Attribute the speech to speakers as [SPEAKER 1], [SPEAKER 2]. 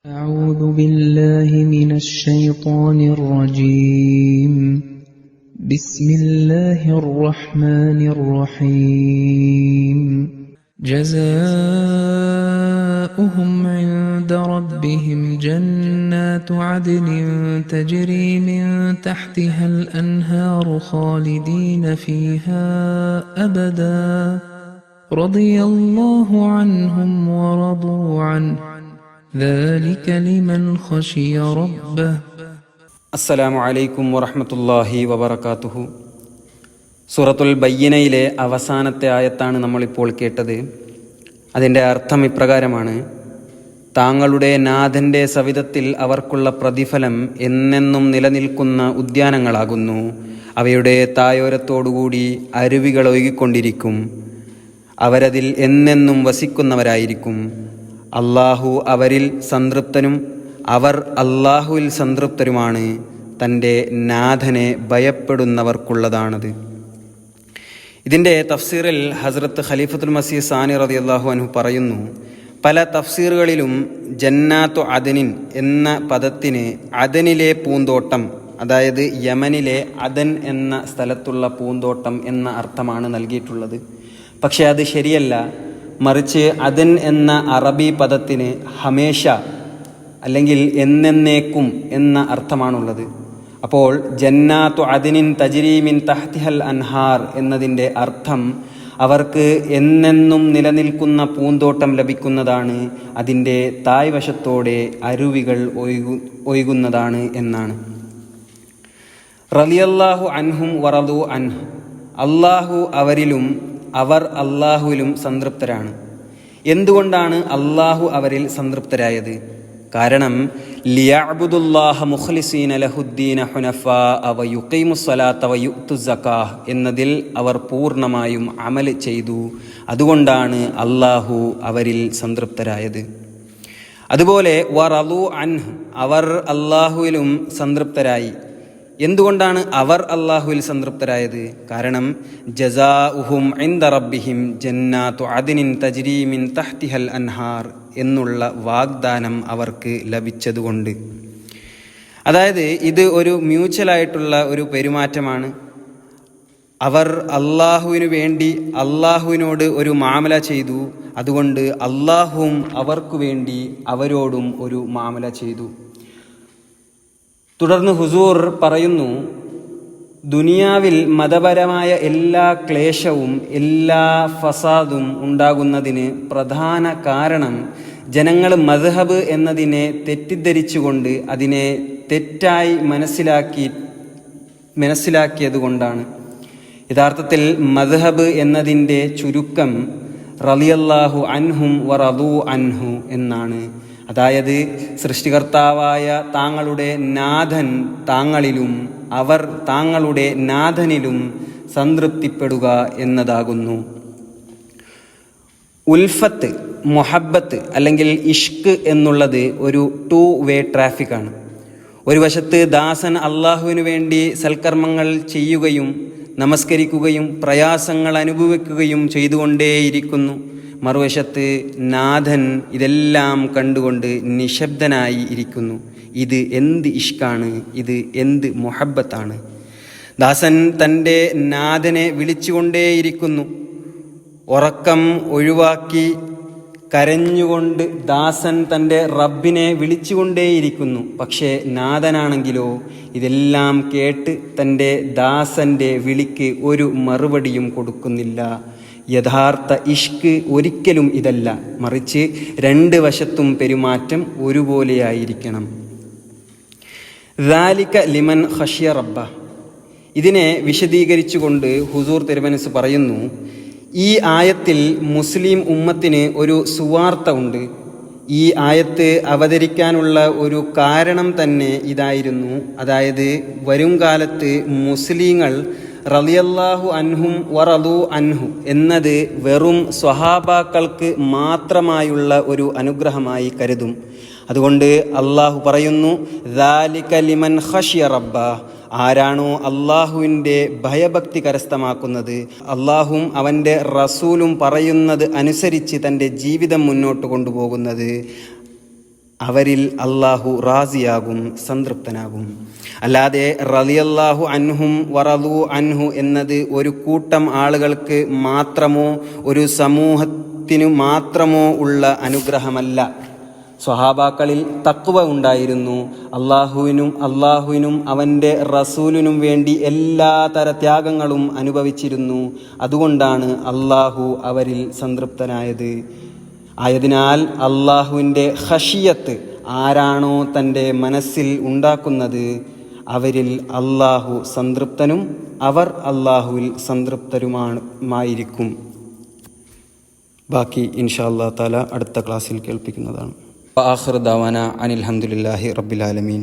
[SPEAKER 1] أعوذ بالله من الشيطان الرجيم. بسم الله الرحمن الرحيم. جزاؤهم عند ربهم جنات عدن تجري من تحتها الأنهار خالدين فيها أبدا رضي الله عنهم ورضوا عنه ذلك لمن خشي ربه.
[SPEAKER 2] അസ്സലാമു അലൈക്കും വറഹ്മത്തുള്ളാഹി വബറകാതുഹു. സൂറത്തുൽ ബയ്യിനയിലെ അവസാനത്തെ ആയത്താണ് നമ്മളിപ്പോൾ കേട്ടത്. അതിൻ്റെ അർത്ഥം ഇപ്രകാരമാണ്: താങ്കളുടെ നാഥൻ്റെ സവിധത്തിൽ അവർക്കുള്ള പ്രതിഫലം എന്നെന്നും നിലനിൽക്കുന്ന ഉദ്യാനങ്ങളാകുന്നു. അവയുടെ തായോരത്തോടുകൂടി അരുവികൾ ഒഴുകിക്കൊണ്ടിരിക്കും. അവരതിൽ എന്നെന്നും വസിക്കുന്നവരായിരിക്കും. അള്ളാഹു അവരിൽ സംതൃപ്തനും അവർ അള്ളാഹുവിൽ സംതൃപ്തരുമാണ്. തൻ്റെ നാഥനെ ഭയപ്പെടുന്നവർക്കുള്ളതാണത്. ഇതിൻ്റെ തഫ്സീറിൽ ഹസ്രത്ത് ഖലീഫത്തുൽ മസീഹ് സാനി റളിയല്ലാഹു അൻഹു പറയുന്നു, പല തഫ്സീറുകളിലും ജന്നാത്തു അദനിൻ എന്ന പദത്തിന് അദനിലെ പൂന്തോട്ടം, അതായത് യമനിലെ അദൻ എന്ന സ്ഥലത്തുള്ള പൂന്തോട്ടം എന്ന അർത്ഥമാണ് നൽകിയിട്ടുള്ളത്. പക്ഷേ അത് ശരിയല്ല. മറിച്ച് അദൻ എന്ന അറബി പദത്തിന് ഹമേഷ അല്ലെങ്കിൽ എന്നേക്കും എന്ന അർത്ഥമാണുള്ളത്. അപ്പോൾ ജന്നാത്തു അദനിൻ തജ്രി മിൻ തഹ്തിഹൽ അൻഹാർ എന്നതിൻ്റെ അർത്ഥം അവർക്ക് എന്നെന്നും നിലനിൽക്കുന്ന പൂന്തോട്ടം ലഭിക്കുന്നതാണ്, അതിൻ്റെ തായ്വശത്തോടെ അരുവികൾ ഒഴുകുന്നതാണ് എന്നാണ്. റളിയല്ലാഹു അൻഹും വറദു അൻഹു, അള്ളാഹു അവരിലും അവർ അള്ളാഹുവിലും സംതൃപ്തരാണ്. എന്തുകൊണ്ടാണ് അള്ളാഹു അവരിൽ സംതൃപ്തരായത്? കാരണം ലിയഅ്ബുദുല്ലാഹ മുഖ്ലിസീന ലഹുദ്ദീന ഹുനഫാഅ വയുഖീമുസ്സലാത്ത വയുഅ്തുസ്സകാഹ് എന്നതിൽ അവർ പൂർണ്ണമായും അമൽ ചെയ്തു. അതുകൊണ്ടാണ് അള്ളാഹു അവരിൽ സംതൃപ്തരായത്. അതുപോലെ വറളു അൻഹു, അവർ അള്ളാഹുവിലും സംതൃപ്തരായി. എന്തുകൊണ്ടാണ് അവർ അള്ളാഹുവിൽ സംതൃപ്തരായത്? കാരണം ജസാഉഹും ഇൻദ റബ്ബിഹിം ജന്നാത്തു അദ്നിൻ തജ്രി മിൻ തഹ്തിഹൽ അൻഹാർ എന്നുള്ള വാഗ്ദാനം അവർക്ക് ലഭിച്ചതുകൊണ്ട്. അതായത് ഇത് ഒരു മ്യൂച്വലായിട്ടുള്ള ഒരു പെരുമാറ്റമാണ്. അവർ അള്ളാഹുവിനു വേണ്ടി അള്ളാഹുവിനോട് ഒരു മാമല ചെയ്തു. അതുകൊണ്ട് അള്ളാഹുവും അവർക്കു വേണ്ടി അവരോടും ഒരു മാമല ചെയ്തു. തുടർന്ന് ഹുസൂർ പറയുന്നു, ദുനിയാവിൽ മതപരമായ എല്ലാ ക്ലേശവും എല്ലാ ഫസാദും ഉണ്ടാകുന്നതിന് പ്രധാന കാരണം ജനങ്ങൾ മദ്ഹബ് എന്നതിനെ തെറ്റിദ്ധരിച്ചുകൊണ്ട് അതിനെ തെറ്റായി മനസ്സിലാക്കിയതുകൊണ്ടാണ്. യഥാർത്ഥത്തിൽ മദ്ഹബ് എന്നതിൻ്റെ ചുരുക്കം റളിയല്ലാഹു അൻഹും വറദു അൻഹു എന്നാണ്. അതായത് സൃഷ്ടികർത്താവായ താങ്കളുടെ നാഥൻ താങ്കളിലും അവർ താങ്കളുടെ നാഥനിലും സംതൃപ്തിപ്പെടുക എന്നതാകുന്നു. ഉൽഫത്ത്, മൊഹബത്ത് അല്ലെങ്കിൽ ഇഷ്ക് എന്നുള്ളത് ഒരു 2 വേ ട്രാഫിക്കാണ്. ഒരു വശത്ത് ദാസൻ അള്ളാഹുവിനു വേണ്ടി സൽക്കർമ്മങ്ങൾ ചെയ്യുകയും നമസ്കരിക്കുകയും പ്രയാസങ്ങൾ അനുഭവിക്കുകയും ചെയ്തുകൊണ്ടേയിരിക്കുന്നു. മറുവശത്ത് നാഥൻ ഇതെല്ലാം കണ്ടുകൊണ്ട് നിശബ്ദനായി ഇരിക്കുന്നു. ഇത് എന്ത് ഇഷ്കാണ്, ഇത് എന്ത് മുഹബ്ബത്താണ്! ദാസൻ തൻ്റെ നാഥനെ വിളിച്ചുകൊണ്ടേയിരിക്കുന്നു. ഉറക്കം ഒഴിവാക്കി കരഞ്ഞുകൊണ്ട് ദാസൻ തൻ്റെ റബ്ബിനെ വിളിച്ചുകൊണ്ടേയിരിക്കുന്നു. പക്ഷേ നാഥനാണെങ്കിലോ ഇതെല്ലാം കേട്ട് തൻ്റെ ദാസൻ്റെ വിളിക്ക് ഒരു മറുപടിയും കൊടുക്കുന്നില്ല. യഥാർത്ഥ ഇഷ്ക് ഒരിക്കലും ഇതല്ല, മറിച്ച് 2 വശത്തും പെരുമാറ്റം ഒരുപോലെയായിരിക്കണം. ദാലിക ലിമൻ ഖശിയ റബ്ബ. ഇതിനെ വിശദീകരിച്ചുകൊണ്ട് ഹുസൂർ തിരുമനസ് പറയുന്നു, ഈ ആയത്തിൽ മുസ്ലിം ഉമ്മത്തിന് ഒരു സുവാർത്ത ഉണ്ട്. ഈ ആയത്ത് അവതരിക്കാനുള്ള ഒരു കാരണം തന്നെ ഇതായിരുന്നു. അതായത് വരും കാലത്ത് മുസ്ലിങ്ങൾ റളിയല്ലാഹു അൻഹും വറദു അൻഹു എന്നത് വെറും സ്വഹാബാക്കൾക്ക് മാത്രമായുള്ള ഒരു അനുഗ്രഹമായി കരുതും. അതുകൊണ്ട് അള്ളാഹു പറയുന്നു, ദാലിക ലിമൻ ഖശിയ റബ്ബ. ആരാണോ അള്ളാഹുവിൻ്റെ ഭയഭക്തി കരസ്ഥമാക്കുന്നത്, അള്ളാഹും അവൻ്റെ റസൂലും പറയുന്നത് അനുസരിച്ച് തൻ്റെ ജീവിതം മുന്നോട്ട് കൊണ്ടുപോകുന്നത്, അവരിൽ അള്ളാഹു റാസിയാകും, സംതൃപ്തനാകും. അല്ലാതെ റളിയല്ലാഹു അൻഹും വറദു അൻഹു എന്നത് ഒരു കൂട്ടം ആളുകൾക്ക് മാത്രമോ ഒരു സമൂഹത്തിനു മാത്രമോ ഉള്ള അനുഗ്രഹമല്ല. സ്വഹാബാക്കളിൽ തഖ്വ ഉണ്ടായിരുന്നു. അള്ളാഹുവിനും അവൻ്റെ റസൂലിനും വേണ്ടി എല്ലാ തര ത്യാഗങ്ങളും അനുഭവിച്ചിരുന്നു. അതുകൊണ്ടാണ് അള്ളാഹു അവരിൽ സംതൃപ്തനായത്. ആയതിനാൽ അള്ളാഹുവിൻ്റെ ഖശിയത്ത് ആരാണോ തൻ്റെ മനസ്സിൽ ഉണ്ടാക്കുന്നത് അവരിൽ അള്ളാഹു സംതൃപ്തനും അവർ അള്ളാഹുവിൽ സംതൃപ്തരുമായിരിക്കും. ബാക്കി ഇൻഷാ അല്ലാഹു തആല അടുത്ത ക്ലാസ്സിൽ കേൾപ്പിക്കുന്നതാണ്. ആഖിറു ദഅവാന അനിൽ ഹംദുലില്ലാഹി റബ്ബിൽ ആലമീൻ.